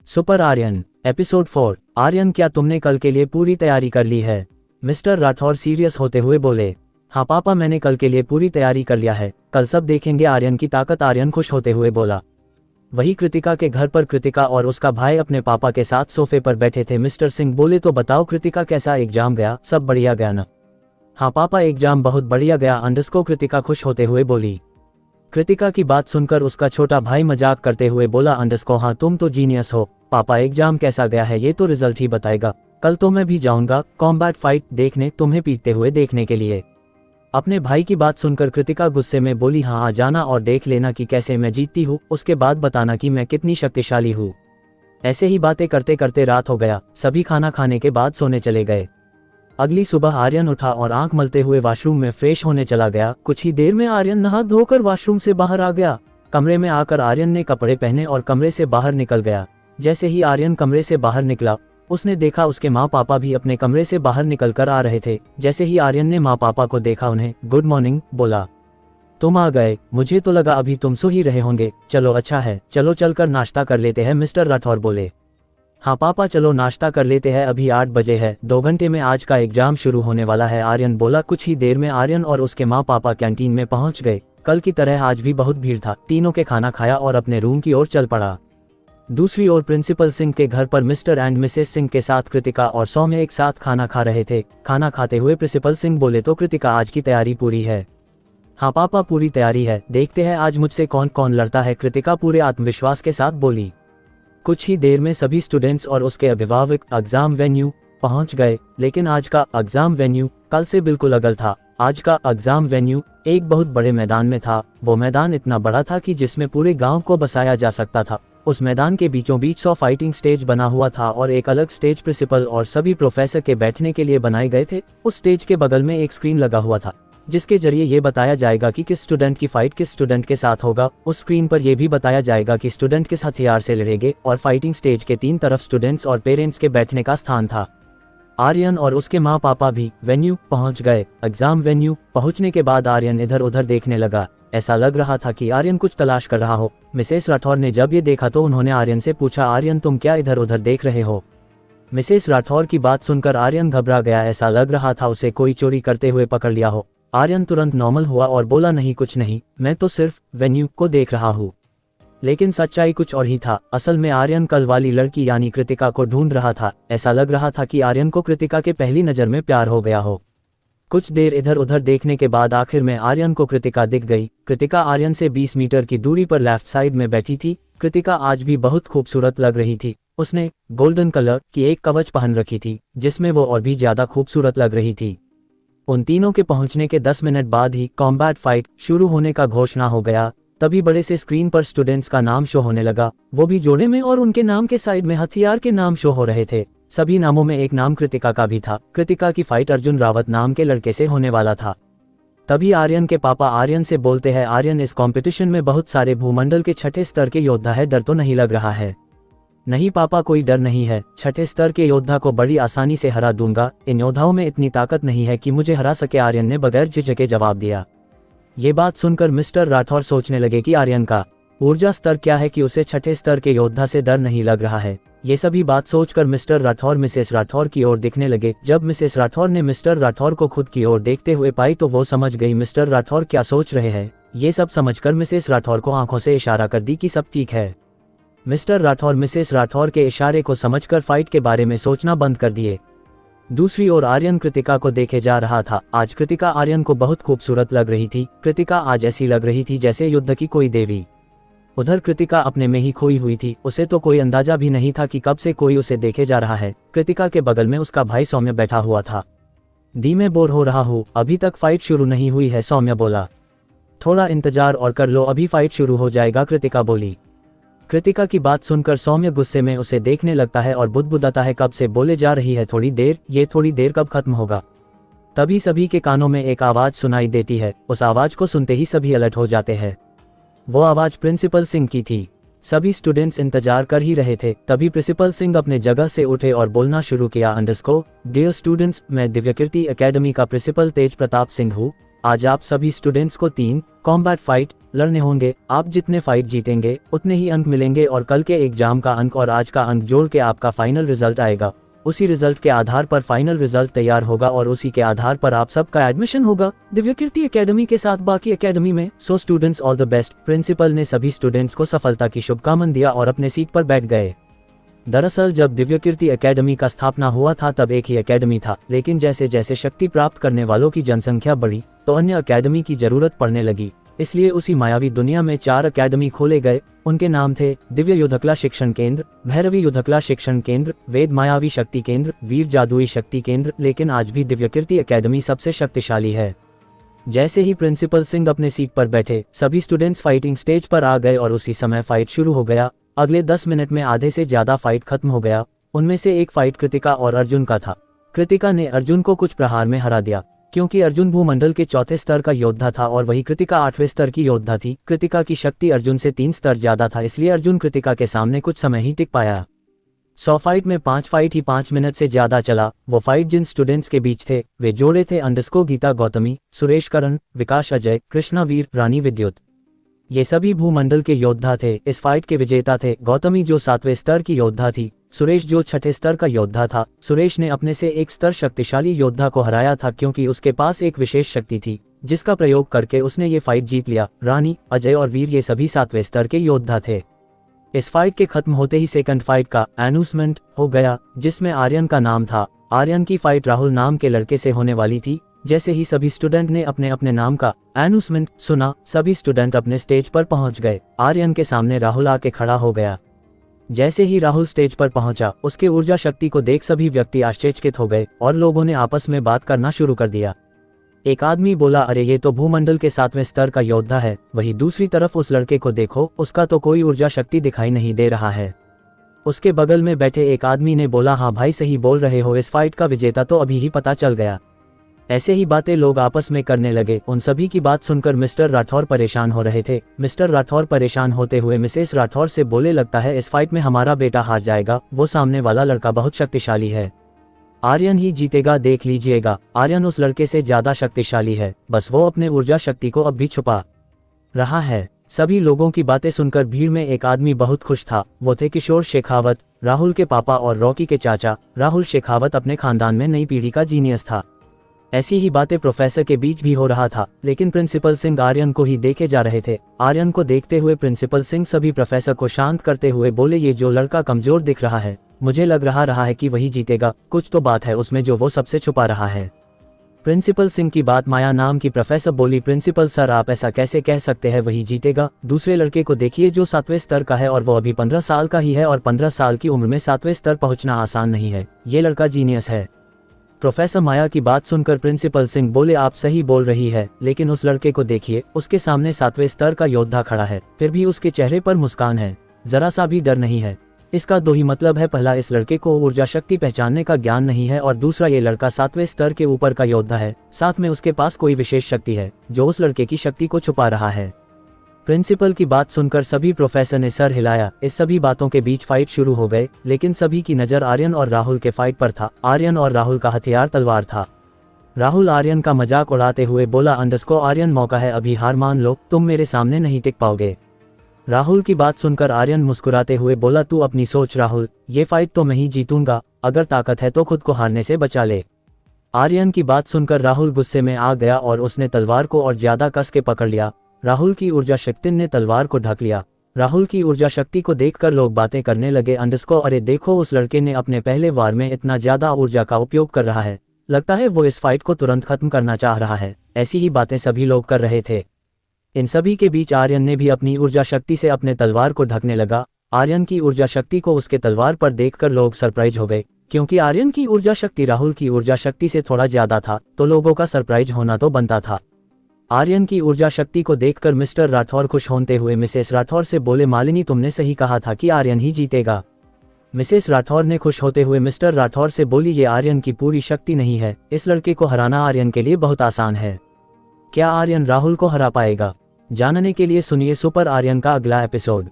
Super Aryan episode 4। Aryan, क्या तुमने कल के लिए पूरी तैयारी कर ली है? मिस्टर राठौर सीरियस होते हुए बोले। हाँ पापा, मैंने कल के लिए पूरी तैयारी कर लिया है, कल सब देखेंगे आर्यन की ताकत। आर्यन खुश होते हुए बोला। वही कृतिका के घर पर कृतिका और उसका भाई अपने पापा के साथ सोफे पर बैठे थे। मिस्टर सिंह बोले, तो बताओ कृतिका, कैसा एग्जाम गया? सब बढ़िया गया ना? हाँ पापा, एग्जाम बहुत बढ़िया गया अंडरस्को, कृतिका खुश होते हुए बोली। कृतिका की बात सुनकर उसका छोटा भाई मजाक करते हुए बोला, अंडरस्को हाँ तुम तो जीनियस हो। पापा, एग्जाम कैसा गया है ये तो रिजल्ट ही बताएगा। कल तो मैं भी जाऊंगा कॉम्बैट फाइट देखने, तुम्हें पीटते हुए देखने के लिए। अपने भाई की बात सुनकर कृतिका गुस्से में बोली, हाँ जाना और देख लेना कि कैसे मैं जीतती हूँ, उसके बाद बताना कि मैं कितनी शक्तिशाली हूँ। ऐसे ही बातें करते करते रात हो गया। सभी खाना खाने के बाद सोने चले गए। अगली सुबह आर्यन उठा और आंख मलते हुए वॉशरूम में फ्रेश होने चला गया। कुछ ही देर में आर्यन नहा धोकर वॉशरूम से बाहर आ गया। कमरे में आकर आर्यन ने कपड़े पहने और कमरे से बाहर निकल गया। जैसे ही आर्यन कमरे से बाहर निकला, उसने देखा उसके माँ पापा भी अपने कमरे से बाहर निकल कर आ रहे थे। जैसे ही आर्यन ने माँ पापा को देखा, उन्हें गुड मॉर्निंग बोला। तुम आ गए, मुझे तो लगा अभी तुम सो ही रहे होंगे। चलो अच्छा है, चलो चलकर नाश्ता कर लेते हैं, मिस्टर राठौर बोले। हाँ पापा, चलो नाश्ता कर लेते हैं, अभी 8 बजे है, 2 घंटे में आज का एग्जाम शुरू होने वाला है, आर्यन बोला। कुछ ही देर में आर्यन और उसके माँ पापा कैंटीन में पहुंच गए। कल की तरह आज भी बहुत भीड़ था। तीनों के खाना खाया और अपने रूम की ओर चल पड़ा। दूसरी ओर प्रिंसिपल सिंह के घर पर मिस्टर एंड मिसेस सिंह के साथ कृतिका और सौम्य एक साथ खाना खा रहे थे। खाना खाते हुए प्रिंसिपल सिंह बोले, तो कृतिका आज की तैयारी पूरी है? हाँ पापा, पूरी तैयारी है, देखते हैं आज मुझसे कौन कौन लड़ता है, कृतिका पूरे आत्मविश्वास के साथ बोली। कुछ ही देर में सभी स्टूडेंट्स और उसके अभिभावक एग्जाम वेन्यू पहुंच गए। लेकिन आज का एग्जाम वेन्यू कल से बिल्कुल अलग था। आज का एग्जाम वेन्यू एक बहुत बड़े मैदान में था। वो मैदान इतना बड़ा था कि जिसमें पूरे गांव को बसाया जा सकता था। उस मैदान के बीचों बीच 100 फाइटिंग स्टेज बना हुआ था और एक अलग स्टेज प्रिंसिपल और सभी प्रोफेसर के बैठने के लिए बनाए गए थे। उस स्टेज के बगल में एक स्क्रीन लगा हुआ था, जिसके जरिए ये बताया जाएगा कि किस स्टूडेंट की फाइट किस स्टूडेंट के साथ होगा। उस स्क्रीन पर यह भी बताया जाएगा कि स्टूडेंट किस हथियार से लड़ेंगे। और फाइटिंग स्टेज के 3 तरफ स्टूडेंट्स और पेरेंट्स के बैठने का स्थान था। आर्यन और उसके माँ पापा भी वेन्यू पहुंच गए। एग्जाम वेन्यू पहुंचने के बाद आर्यन इधर उधर देखने लगा। ऐसा लग रहा था कि आर्यन कुछ तलाश कर रहा हो। मिसेस राठौर ने जब ये देखा तो उन्होंने आर्यन से पूछा, आर्यन तुम क्या इधर उधर देख रहे हो? मिसेस राठौर की बात सुनकर आर्यन घबरा गया। ऐसा लग रहा था उसे कोई चोरी करते हुए पकड़ लिया हो। आर्यन तुरंत नॉर्मल हुआ और बोला, नहीं कुछ नहीं, मैं तो सिर्फ वेन्यू को देख रहा हूँ। लेकिन सच्चाई कुछ और ही था। असल में आर्यन कल वाली लड़की यानी कृतिका को ढूंढ रहा था। ऐसा लग रहा था कि आर्यन को कृतिका के पहली नज़र में प्यार हो गया हो। कुछ देर इधर उधर देखने के बाद आखिर में आर्यन को कृतिका दिख गई। कृतिका आर्यन से 20 मीटर की दूरी पर लेफ्ट साइड में बैठी थी। कृतिका आज भी बहुत खूबसूरत लग रही थी। उसने गोल्डन कलर की एक कवच पहन रखी थी, जिसमें वो और भी ज्यादा खूबसूरत लग रही थी। उन तीनों के पहुंचने के 10 मिनट बाद ही कॉम्बैट फाइट शुरू होने का घोषणा हो गया। तभी बड़े से स्क्रीन पर स्टूडेंट्स का नाम शो होने लगा, वो भी जोड़े में, और उनके नाम के साइड में हथियार के नाम शो हो रहे थे। सभी नामों में एक नाम कृतिका का भी था। कृतिका की फाइट अर्जुन रावत नाम के लड़के से होने वाला था। तभी आर्यन के पापा आर्यन से बोलते हैं, आर्यन इस कंपटीशन में बहुत सारे भूमंडल के 6ठे स्तर के योद्धा है, डर तो नहीं लग रहा है? नहीं पापा, कोई डर नहीं है, 6ठे स्तर के योद्धा को बड़ी आसानी से हरा दूंगा। इन योद्धाओं में इतनी ताकत नहीं है कि मुझे हरा सके, आर्यन ने बगैर झिझके जवाब दिया। ये बात सुनकर मिस्टर राठौर सोचने लगे कि आर्यन का ऊर्जा स्तर क्या है कि उसे 6ठे स्तर के योद्धा से डर नहीं लग रहा है। ये सभी बात सोचकर मिस्टर राठौर मिसेस राठौर की ओर देखने लगे। जब मिसेस राठौर ने मिस्टर राठौर को खुद की ओर देखते हुए पाई तो वो समझ गई मिस्टर राठौर क्या सोच रहे हैं। ये सब समझकर मिसेस राठौर को आंखों से इशारा कर दी कि सब ठीक है। मिस्टर राठौर मिसेस राठौर के इशारे को समझकर फाइट के बारे में सोचना बंद कर दिए। दूसरी ओर आर्यन कृतिका को देखे जा रहा था। आज कृतिका आर्यन को बहुत खूबसूरत लग रही थी। कृतिका आज ऐसी लग रही थी जैसे युद्ध की कोई देवी। उधर कृतिका अपने में ही खोई हुई थी। उसे तो कोई अंदाजा भी नहीं था कि कब से कोई उसे देखे जा रहा है। कृतिका के बगल में उसका भाई सौम्य बैठा हुआ था। दी मैं बोर हो रहा हूँ, अभी तक फाइट शुरू नहीं हुई है, सौम्य बोला। थोड़ा इंतजार और कर लो, अभी फाइट शुरू हो जाएगा, कृतिका बोली। कृतिका की बात सुनकर सौम्य गुस्से में उसे देखने लगता है और बुदबुदाता है, कब से बोले जा रही है थोड़ी देर, ये थोड़ी देर कब खत्म होगा? तभी सभी के कानों में एक आवाज सुनाई देती है। उस आवाज को सुनते ही सभी अलर्ट हो जाते हैं। वो आवाज प्रिंसिपल सिंह की थी। सभी स्टूडेंट्स इंतजार कर ही रहे थे। तभी प्रिंसिपल सिंह अपने जगह से उठे और बोलना शुरू किया, अंडरस्को डियर स्टूडेंट्स, मैं दिव्यकीर्ति एकेडमी का प्रिंसिपल तेज प्रताप सिंह हूँ। आज आप सभी स्टूडेंट्स को 3 कॉम्बैट फाइट लड़ने होंगे। आप जितने फाइट जीतेंगे उतने ही अंक मिलेंगे और कल के एग्जाम का अंक और आज का अंक जोड़ के आपका फाइनल रिजल्ट आएगा। उसी रिजल्ट के आधार पर फाइनल रिजल्ट तैयार होगा और उसी के आधार पर आप सबका एडमिशन होगा दिव्यकीर्ति एकेडमी के साथ बाकी एकेडमी में। So students all the best. Principal ने सभी स्टूडेंट्स को सफलता की शुभकामना दिया और अपने सीट पर बैठ गए। दरअसल जब दिव्यकीर्ति एकेडमी का स्थापना हुआ था तब एक ही एकेडमी था, लेकिन जैसे जैसे शक्ति प्राप्त करने वालों की जनसंख्या बढ़ी तो अन्य एकेडमी की जरूरत पड़ने लगी। इसलिए उसी मायावी दुनिया में 4 एकेडमी खोले गए। उनके नाम थे दिव्य युद्धकला शिक्षण केंद्र, भैरवी युद्धकला शिक्षण केंद्र, वेद मायावी शक्ति केंद्र, वीर जादुई शक्ति केंद्र। लेकिन आज भी दिव्यकीर्ति एकेडमी सबसे शक्तिशाली है। जैसे ही प्रिंसिपल सिंह अपने सीट पर बैठे सभी स्टूडेंट्स फाइटिंग स्टेज पर आ गए और उसी समय फाइट शुरू हो गया। अगले 10 मिनट में आधे से ज्यादा फाइट खत्म हो गया। उनमें से एक फाइट कृतिका और अर्जुन का था। कृतिका ने अर्जुन को कुछ प्रहार में हरा दिया। क्योंकि अर्जुन भूमंडल के 4थे स्तर का योद्धा था और वही कृतिका 8वें स्तर की योद्धा थी। कृतिका की शक्ति अर्जुन से 3 स्तर ज्यादा था, इसलिए अर्जुन कृतिका के सामने कुछ समय ही टिक पाया। 100 फाइट में 5 फाइट ही 5 मिनट से ज्यादा चला। वो फाइट जिन स्टूडेंट्स के बीच थे वे जोड़े थे अंडस्को गीता गौतमी, सुरेश करण, विकास अजय, कृष्णा वीर, रानी विद्युत। ये सभी भूमंडल के योद्धा थे। इस फाइट के विजेता थे गौतमी जो 7वें स्तर की योद्धा थी, सुरेश जो 6ठे स्तर का योद्धा था। सुरेश ने अपने से एक स्तर शक्तिशाली योद्धा को हराया था क्योंकि उसके पास एक विशेष शक्ति थी जिसका प्रयोग करके उसने ये फाइट जीत लिया। रानी, अजय और वीर ये सभी 7वें स्तर के योद्धा थे। इस फाइट के खत्म होते ही सेकंड फाइट का अनाउंसमेंट हो गया जिसमें आर्यन का नाम था। आर्यन की फाइट राहुल नाम के लड़के से होने वाली थी। जैसे ही सभी स्टूडेंट ने अपने अपने नाम का अनाउंसमेंट सुना सभी स्टूडेंट अपने स्टेज पर पहुंच गए। आर्यन के सामने राहुल आके खड़ा हो गया। जैसे ही राहुल स्टेज पर पहुंचा उसके ऊर्जा शक्ति को देख सभी व्यक्ति आश्चर्यचकित हो गए और लोगों ने आपस में बात करना शुरू कर दिया। एक आदमी बोला, अरे ये तो भूमंडल के 7वें स्तर का योद्धा है। वही दूसरी तरफ उस लड़के को देखो, उसका तो कोई ऊर्जा शक्ति दिखाई नहीं दे रहा है। उसके बगल में बैठे एक आदमी ने बोला, हाँ भाई सही बोल रहे हो, इस फाइट का विजेता तो अभी ही पता चल गया। ऐसे ही बातें लोग आपस में करने लगे। उन सभी की बात सुनकर मिस्टर राठौर परेशान हो रहे थे। मिस्टर राठौर परेशान होते हुए मिसेस राठौर से बोले, लगता है इस फाइट में हमारा बेटा हार जाएगा। वो सामने वाला लड़का बहुत शक्तिशाली है, आर्यन ही जीतेगा, देख लीजिएगा। आर्यन उस लड़के से ज्यादा शक्तिशाली है, बस वो अपने ऊर्जा शक्ति को अब भी छुपा रहा है। सभी लोगों की बातें सुनकर भीड़ में एक आदमी बहुत खुश था। वो थे किशोर शेखावत, राहुल के पापा और रॉकी के चाचा। राहुल शेखावत अपने खानदान में नई पीढ़ी का जीनियस था। ऐसी ही बातें प्रोफेसर के बीच भी हो रहा था, लेकिन प्रिंसिपल सिंह आर्यन को ही देखे जा रहे थे। आर्यन को देखते हुए प्रिंसिपल सिंह सभी प्रोफेसर को शांत करते हुए बोले, ये जो लड़का कमजोर दिख रहा है, मुझे लग रहा है कि वही जीतेगा। कुछ तो बात है उसमें जो वो सबसे छुपा रहा है। प्रिंसिपल सिंह की बात माया नाम की प्रोफेसर बोली, प्रिंसिपल सर आप ऐसा कैसे कह सकते हैं वही जीतेगा? दूसरे लड़के को देखिए जो 7वें स्तर का है और वो अभी 15 साल का ही है, और 15 साल की उम्र में 7वें स्तर पहुंचना आसान नहीं है। ये लड़का जीनियस है। प्रोफेसर माया की बात सुनकर प्रिंसिपल सिंह बोले, आप सही बोल रही है, लेकिन उस लड़के को देखिए, उसके सामने 7वें स्तर का योद्धा खड़ा है, फिर भी उसके चेहरे पर मुस्कान है, जरा सा भी डर नहीं है। इसका दो ही मतलब है, पहला इस लड़के को ऊर्जा शक्ति पहचानने का ज्ञान नहीं है, और दूसरा ये लड़का 7वें स्तर के ऊपर का योद्धा है, साथ में उसके पास कोई विशेष शक्ति है जो उस लड़के की शक्ति को छुपा रहा है। प्रिंसिपल की बात सुनकर सभी प्रोफेसर ने सर हिलाया। इस सभी बातों के बीच फाइट शुरू हो गए, लेकिन सभी की नजर आर्यन और राहुल के फाइट पर था। आर्यन और राहुल का हथियार तलवार था। राहुल आर्यन का मजाक उड़ाते हुए बोला, अंडस्को आर्यन मौका है, अभी हार मान लो, तुम मेरे सामने नहीं टिक पाओगे। राहुल की बात सुनकर आर्यन मुस्कुराते हुए बोला, तू अपनी सोच राहुल, ये फाइट तो मैं ही जीतूंगा, अगर ताकत है तो खुद को हारने से बचा ले। आर्यन की बात सुनकर राहुल गुस्से में आ गया और उसने तलवार को और ज्यादा कस के पकड़ लिया। राहुल की ऊर्जा शक्ति ने तलवार को ढक लिया। राहुल की ऊर्जा शक्ति को देखकर लोग बातें करने लगे, अंडस्को अरे देखो, उस लड़के ने अपने पहले वार में इतना ज्यादा ऊर्जा का उपयोग कर रहा है, लगता है वो इस फाइट को तुरंत खत्म करना चाह रहा है। ऐसी ही बातें सभी लोग कर रहे थे। इन सभी के बीच आर्यन ने भी अपनी ऊर्जा शक्ति से अपने तलवार को ढकने लगा। आर्यन की ऊर्जा शक्ति को उसके तलवार पर देखकर लोग सरप्राइज हो गए, क्योंकि आर्यन की ऊर्जा शक्ति राहुल की ऊर्जा शक्ति से थोड़ा ज्यादा था, तो लोगों का सरप्राइज होना तो बनता था। आर्यन की ऊर्जा शक्ति को देखकर मिस्टर राठौर खुश होते हुए मिसेस राठौर से बोले, मालिनी तुमने सही कहा था कि आर्यन ही जीतेगा। मिसेस राठौर ने खुश होते हुए मिस्टर राठौर से बोली, ये आर्यन की पूरी शक्ति नहीं है, इस लड़के को हराना आर्यन के लिए बहुत आसान है। क्या आर्यन राहुल को हरा पाएगा? जानने के लिए सुनिए सुपर आर्यन का अगला एपिसोड।